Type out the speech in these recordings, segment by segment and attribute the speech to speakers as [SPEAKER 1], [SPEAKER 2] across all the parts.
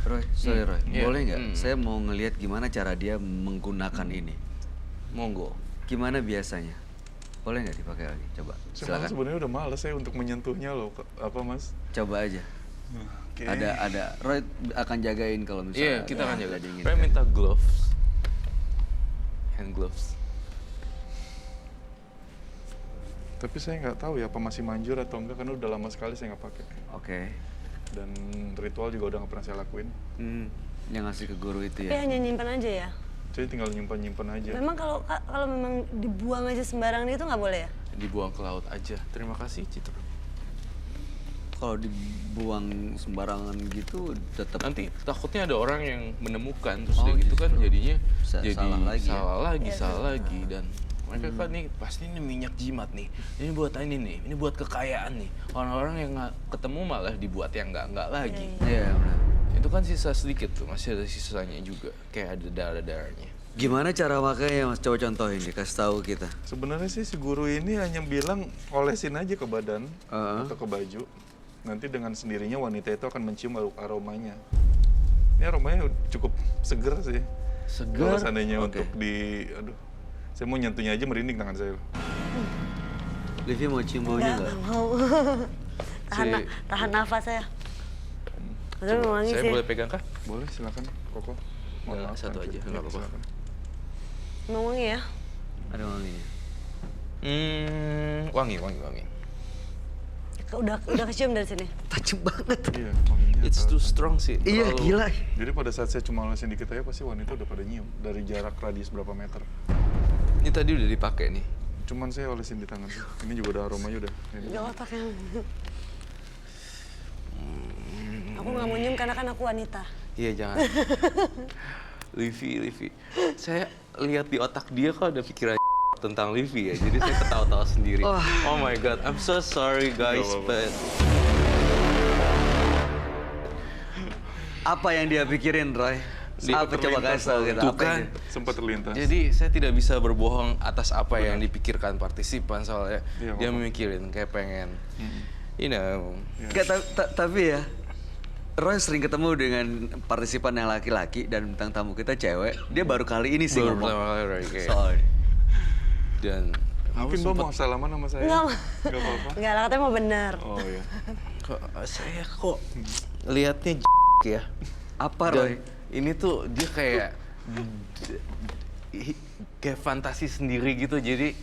[SPEAKER 1] Roy, boleh nggak? Saya mau ngelihat gimana cara dia menggunakan ini.
[SPEAKER 2] Monggo.
[SPEAKER 1] Gimana biasanya? Boleh nggak dipakai lagi? Coba, silakan.
[SPEAKER 3] Sebenarnya udah males saya untuk menyentuhnya loh, apa Mas?
[SPEAKER 1] Coba aja.
[SPEAKER 3] Okay.
[SPEAKER 1] Ada. Roy akan jagain kalau misalnya.
[SPEAKER 2] Iya, kita akan jaga.
[SPEAKER 1] dingin.
[SPEAKER 2] Saya minta gloves. Hand gloves.
[SPEAKER 3] Tapi saya nggak tahu ya apa masih manjur atau enggak karena udah lama sekali saya nggak pakai.
[SPEAKER 1] Oke.
[SPEAKER 3] Dan ritual juga udah nggak pernah saya lakuin.
[SPEAKER 1] Yang ngasih ke guru itu
[SPEAKER 4] Tapi
[SPEAKER 1] ya.
[SPEAKER 4] hanya nyimpan aja ya?
[SPEAKER 3] Jadi tinggal nyimpan aja.
[SPEAKER 4] Memang kalau memang dibuang aja sembarangan itu nggak boleh ya?
[SPEAKER 2] Dibuang ke laut aja. Terima kasih, Citra.
[SPEAKER 1] Kalau dibuang sembarangan gitu tetap
[SPEAKER 2] Nanti takutnya ada orang yang menemukan terus
[SPEAKER 1] Oh,
[SPEAKER 2] dia gitu kan
[SPEAKER 1] justru.
[SPEAKER 2] jadinya jadi
[SPEAKER 1] Salah lagi ya?
[SPEAKER 2] salah lagi dan mereka kan nih pasti ini minyak jimat nih. Ini buat ini nih, ini buat kekayaan nih. Orang-orang yang nggak ketemu malah dibuat yang nggak lagi.
[SPEAKER 1] Iya, benar.
[SPEAKER 2] Itu kan sisa sedikit tuh, masih ada sisanya juga. Kayak ada darah-darahnya.
[SPEAKER 1] Gimana cara makanya Mas? Coba contohin deh, kasih tahu kita.
[SPEAKER 3] Sebenarnya sih si guru ini hanya bilang olesin aja ke badan atau ke baju. Nanti dengan sendirinya wanita itu akan mencium aromanya. Ini aromanya cukup seger sih.
[SPEAKER 2] Segar.
[SPEAKER 3] Kalau seandainya
[SPEAKER 1] Oke.
[SPEAKER 3] untuk aduh, saya mau nyentuhnya aja merinding tangan saya.
[SPEAKER 1] Livi mau cium baunya nggak?
[SPEAKER 4] Mau. tahan nafas saya. Tapi wangi
[SPEAKER 2] Saya
[SPEAKER 4] sih.
[SPEAKER 2] boleh pegang kah?
[SPEAKER 3] Boleh, silakan, Koko.
[SPEAKER 2] Nggak, satu aja, nggak apa-apa.
[SPEAKER 3] silakan.
[SPEAKER 4] Mau wangi ya?
[SPEAKER 1] Ada wanginya.
[SPEAKER 2] Wangi.
[SPEAKER 4] Udah kecium dari sini.
[SPEAKER 1] Tajam banget.
[SPEAKER 3] Iya, wanginya.
[SPEAKER 2] It's too strong sih.
[SPEAKER 1] Iya,
[SPEAKER 2] Terlalu-
[SPEAKER 1] gila.
[SPEAKER 3] Jadi pada saat saya cuma olesin dikit aja pasti wanita udah pada nyium dari jarak radius berapa meter.
[SPEAKER 2] Ini tadi udah dipakai nih.
[SPEAKER 3] Cuman saya olesin di tangan sih. Ini juga udah aromanya udah. Ini.
[SPEAKER 4] Gak otak yang. Aku nggak mau nyium karena kan aku wanita.
[SPEAKER 2] Iya jangan. Livi. Saya lihat di otak dia kok ada pikiran tentang Livi ya. Jadi saya ketawa-tawa sendiri. Oh my god, I'm so sorry guys,
[SPEAKER 3] Gak apa-apa.
[SPEAKER 2] but
[SPEAKER 1] Apa yang dia pikirin, Roy? Apa coba kasih tahu kita?
[SPEAKER 2] Tuh
[SPEAKER 1] Apa yang
[SPEAKER 2] kan.
[SPEAKER 1] dia-
[SPEAKER 3] Sempat terlintas.
[SPEAKER 2] jadi saya tidak bisa berbohong atas apa yang dipikirkan partisipan soalnya
[SPEAKER 3] Iya,
[SPEAKER 2] dia
[SPEAKER 3] apa-apa.
[SPEAKER 2] memikirin kayak pengen, you know.
[SPEAKER 1] Nggak, tapi ya, Roy sering ketemu dengan partisipan yang laki-laki dan bintang tamu kita cewek. Dia baru kali ini sih
[SPEAKER 2] Baru
[SPEAKER 1] ngomong
[SPEAKER 2] pertama kali Roy, kayak.
[SPEAKER 1] soal
[SPEAKER 2] Dan
[SPEAKER 3] Mungkin Mbak mau salaman sama saya?
[SPEAKER 4] Enggak.
[SPEAKER 3] Nggak apa-apa.
[SPEAKER 4] Enggak lah, katanya mau bener.
[SPEAKER 3] Oh iya.
[SPEAKER 2] kok saya kok lihatnya ya.
[SPEAKER 1] apa,
[SPEAKER 2] Dan
[SPEAKER 1] Roy?
[SPEAKER 2] ini tuh dia kayak kayak fantasi sendiri gitu, jadi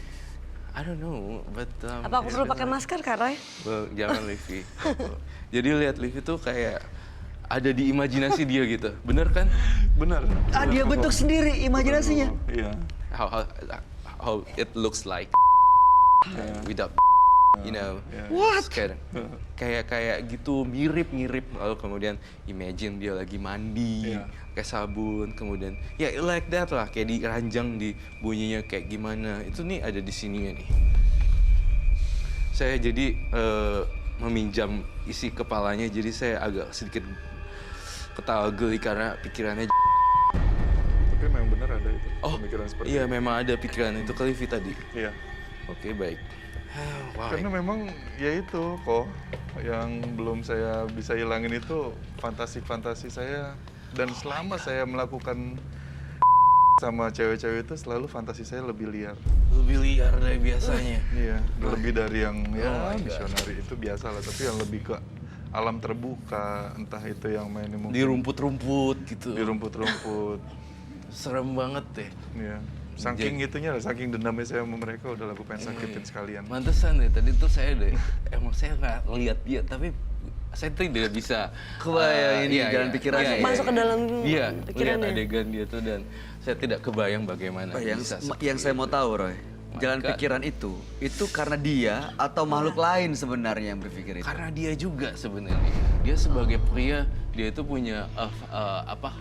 [SPEAKER 2] I don't know, but
[SPEAKER 4] Apa aku perlu pakai masker, Kak Roy?
[SPEAKER 2] Jangan Livi. Jadi lihat Livi tuh kayak ada di imajinasi dia gitu, bener kan?
[SPEAKER 3] Benar.
[SPEAKER 1] Dia bentuk sendiri imajinasinya.
[SPEAKER 3] Iya.
[SPEAKER 2] How it looks like without you know.
[SPEAKER 1] What?
[SPEAKER 2] Kayak gitu mirip lalu kemudian imagine dia lagi mandi
[SPEAKER 3] Iya.
[SPEAKER 2] pakai sabun, kemudian ya like that lah, kayak diranjang di bunyinya kayak gimana itu nih ada di sininya nih. Saya jadi meminjam isi kepalanya, jadi saya agak sedikit ketawa geli karena pikirannya.
[SPEAKER 3] Tapi memang benar ada itu.
[SPEAKER 2] Oh
[SPEAKER 3] Pemikiran seperti
[SPEAKER 2] iya,
[SPEAKER 3] itu.
[SPEAKER 2] memang ada pikiran itu ke Livi tadi.
[SPEAKER 3] Iya.
[SPEAKER 2] Oke, baik. Why?
[SPEAKER 3] Karena memang ya itu kok yang belum saya bisa hilangin itu fantasi-fantasi saya, dan selama saya melakukan sama cewek-cewek itu selalu fantasi saya lebih liar.
[SPEAKER 2] Lebih liar dari biasanya.
[SPEAKER 3] Iya, lebih dari yang
[SPEAKER 2] Oh
[SPEAKER 3] ya
[SPEAKER 2] my God.
[SPEAKER 3] misionari itu biasa lah, tapi yang lebih ke alam terbuka, entah itu yang mainnya mungkin
[SPEAKER 2] Di rumput-rumput gitu.
[SPEAKER 3] di rumput-rumput.
[SPEAKER 2] Serem banget deh.
[SPEAKER 3] Iya. Saking itunya lah, saking dendamnya saya sama mereka udah aku pengen
[SPEAKER 2] Iya.
[SPEAKER 3] sakitin sekalian.
[SPEAKER 2] Mantesan deh, tadi tuh saya deh, emang saya nggak lihat dia, tapi saya tidak bisa
[SPEAKER 1] Kebayang ini jalan pikirannya.
[SPEAKER 4] Masuk ke dalam
[SPEAKER 2] Iya, lihat
[SPEAKER 4] pikirannya.
[SPEAKER 2] adegan dia tuh dan saya tidak kebayang bagaimana bisa seperti
[SPEAKER 1] yang saya mau
[SPEAKER 2] itu.
[SPEAKER 1] tahu, Roy, jalan
[SPEAKER 2] God.
[SPEAKER 1] pikiran itu karena dia atau makhluk lain sebenarnya yang berpikir itu?
[SPEAKER 2] Karena dia juga sebenarnya, dia sebagai pria, dia itu punya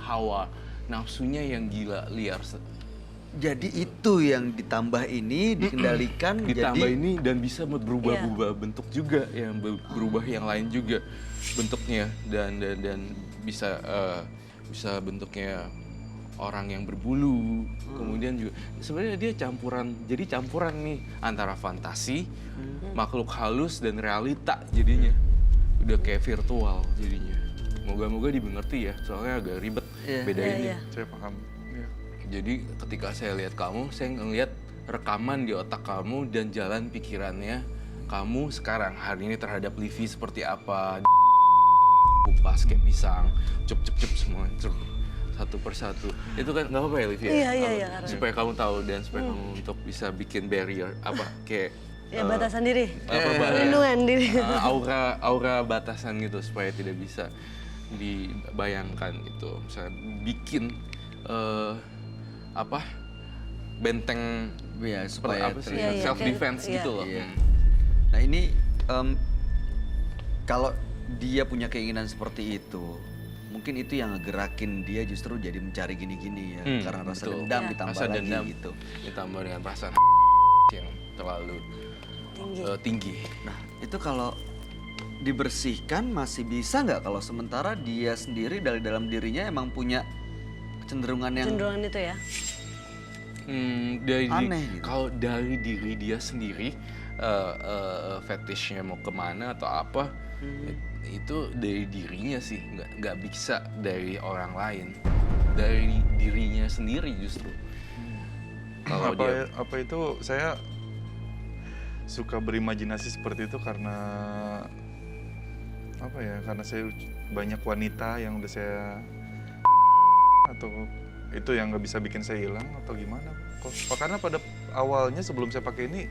[SPEAKER 2] hawa nafsunya yang gila liar.
[SPEAKER 1] Jadi itu yang ditambah ini dikendalikan
[SPEAKER 2] Ditambah
[SPEAKER 1] jadi
[SPEAKER 2] ini dan bisa berubah-ubah bentuk juga, yang berubah yang lain juga bentuknya dan bisa bentuknya orang yang berbulu. Kemudian juga sebenarnya dia campuran nih antara fantasi, makhluk halus dan realita jadinya. Udah kayak virtual jadinya. Moga-moga dimengerti ya, soalnya agak ribet bedainnya.
[SPEAKER 3] Saya paham. Iya.
[SPEAKER 2] Jadi ketika saya lihat kamu, saya ngelihat rekaman di otak kamu dan jalan pikirannya kamu sekarang hari ini terhadap Livi seperti apa. Kupas kayak pisang, cup semua, satu persatu. Itu kan nggak apa-apa ya, Livi?
[SPEAKER 4] Iya.
[SPEAKER 2] Supaya kamu tahu dan supaya kamu untuk bisa bikin barrier apa kayak
[SPEAKER 4] Ya batasan diri.
[SPEAKER 2] perlindungan
[SPEAKER 4] diri.
[SPEAKER 2] aura batasan gitu supaya tidak bisa dibayangkan gitu. Misalnya bikin benteng
[SPEAKER 1] Ya,
[SPEAKER 2] supaya
[SPEAKER 1] supaya
[SPEAKER 2] apa sih
[SPEAKER 4] Iya,
[SPEAKER 2] self defense
[SPEAKER 4] iya.
[SPEAKER 2] gitu loh.
[SPEAKER 1] Iya. Nah ini kalau dia punya keinginan seperti itu, mungkin itu yang ngegerakin dia justru jadi mencari gini-gini ya, karena rasa
[SPEAKER 2] betul.
[SPEAKER 1] dendam ditambah
[SPEAKER 2] Rasa
[SPEAKER 1] lagi
[SPEAKER 2] dendam
[SPEAKER 1] gitu.
[SPEAKER 2] ditambah dengan perasaan yang terlalu tinggi.
[SPEAKER 1] Nah itu kalau dibersihkan masih bisa nggak kalau sementara dia sendiri dari dalam dirinya emang punya kecenderungan yang
[SPEAKER 4] Cenderungan itu ya.
[SPEAKER 1] Aneh gitu.
[SPEAKER 2] Kalau dari diri dia sendiri fetishnya mau kemana atau apa itu dari dirinya sih, nggak bisa dari orang lain, dari dirinya sendiri justru. Kalau dia
[SPEAKER 3] Apa itu saya suka berimajinasi seperti itu karena apa ya? Karena saya banyak wanita yang udah saya atau itu yang nggak bisa bikin saya hilang atau gimana? Kok karena pada awalnya sebelum saya pakai ini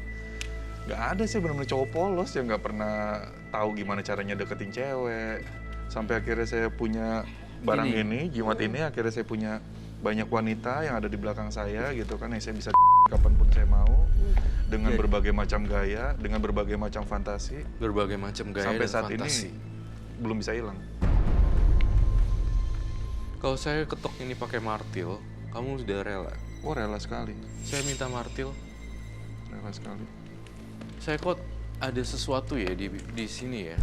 [SPEAKER 3] nggak ada sih, benar-benar cowok polos yang nggak pernah tahu gimana caranya deketin cewek. Sampai akhirnya saya punya barang ini, jimat ini, akhirnya saya punya banyak wanita yang ada di belakang saya gitu kan, yang saya bisa kapanpun saya mau dengan berbagai macam gaya, dengan berbagai macam fantasi.
[SPEAKER 2] berbagai macam gaya
[SPEAKER 3] Sampai
[SPEAKER 2] dan
[SPEAKER 3] saat
[SPEAKER 2] fantasi.
[SPEAKER 3] ini belum bisa hilang.
[SPEAKER 2] Kalau saya ketok ini pakai martil, kamu sudah rela?
[SPEAKER 3] Oh, rela sekali,
[SPEAKER 2] Saya minta martil.
[SPEAKER 3] rela sekali.
[SPEAKER 2] Saya kok ada sesuatu ya di sini ya.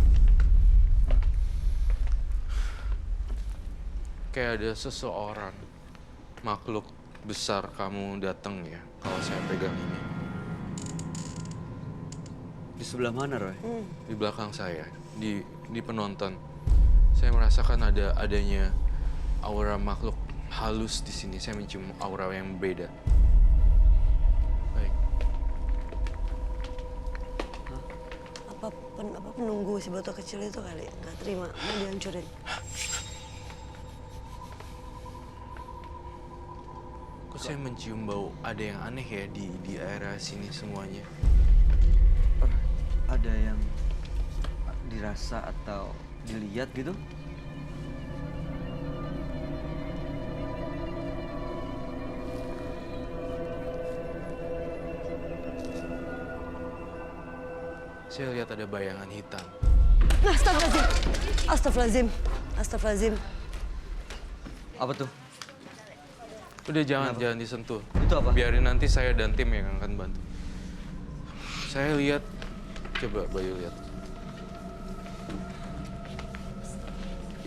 [SPEAKER 2] Kayak ada seseorang, makhluk besar kamu datang ya kalau saya pegang ini.
[SPEAKER 1] di sebelah mana Roy?
[SPEAKER 2] Di belakang saya, di penonton. Saya merasakan adanya aura makhluk halus di sini. Saya mencium aura yang beda. Baik.
[SPEAKER 4] Apa penunggu si botol kecil itu kali nggak terima, mau dihancurin.
[SPEAKER 2] Kok saya mencium bau ada yang aneh ya di area sini semuanya.
[SPEAKER 1] Ada yang dirasa atau dilihat gitu?
[SPEAKER 2] Saya lihat ada bayangan hitam.
[SPEAKER 4] Astagfirullahaladzim.
[SPEAKER 1] Apa tuh?
[SPEAKER 2] Udah jangan disentuh.
[SPEAKER 1] Itu apa?
[SPEAKER 2] Biarin nanti saya dan tim yang akan bantu. Saya lihat, coba Bayu lihat.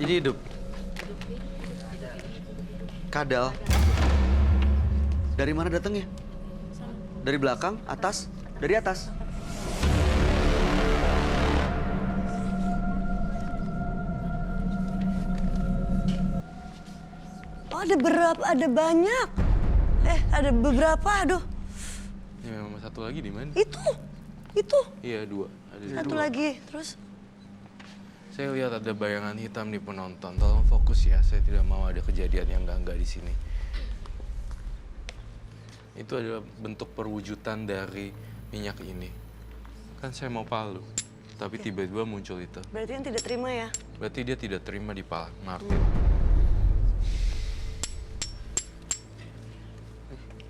[SPEAKER 1] Ini hidup. Kadal. Dari mana datangnya? Dari belakang, atas, dari atas.
[SPEAKER 4] Oh ada banyak. Ada beberapa, aduh.
[SPEAKER 2] Ya, memang satu lagi di mana?
[SPEAKER 4] Itu.
[SPEAKER 2] Iya, dua. Ada
[SPEAKER 4] Satu
[SPEAKER 2] dua.
[SPEAKER 4] lagi, terus.
[SPEAKER 2] Saya lihat ada bayangan hitam di penonton. Tolong fokus ya, saya tidak mau ada kejadian yang enggak di sini. Itu adalah bentuk perwujudan dari minyak ini. Kan saya mau palu, tapi tiba-tiba muncul itu.
[SPEAKER 4] Berarti yang tidak terima ya?
[SPEAKER 2] Berarti dia tidak terima di martil.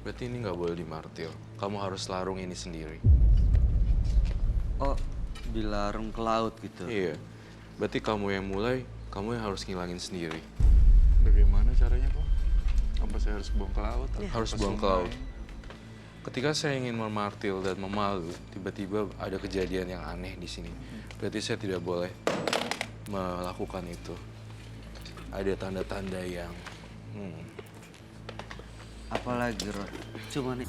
[SPEAKER 2] Berarti ini nggak boleh di martil. Kamu harus larung ini sendiri.
[SPEAKER 1] Oh, dilarung ke laut gitu.
[SPEAKER 2] Iya. Berarti kamu yang mulai, kamu yang harus ngilangin sendiri.
[SPEAKER 3] Bagaimana caranya kok? Apa saya harus buang ke laut?
[SPEAKER 2] Harus buang ke laut. Ketika saya ingin memartil dan memalu, tiba-tiba ada kejadian yang aneh di sini. Berarti saya tidak boleh melakukan itu. Ada tanda-tanda yang
[SPEAKER 1] Apalagi Ron, cuma nih.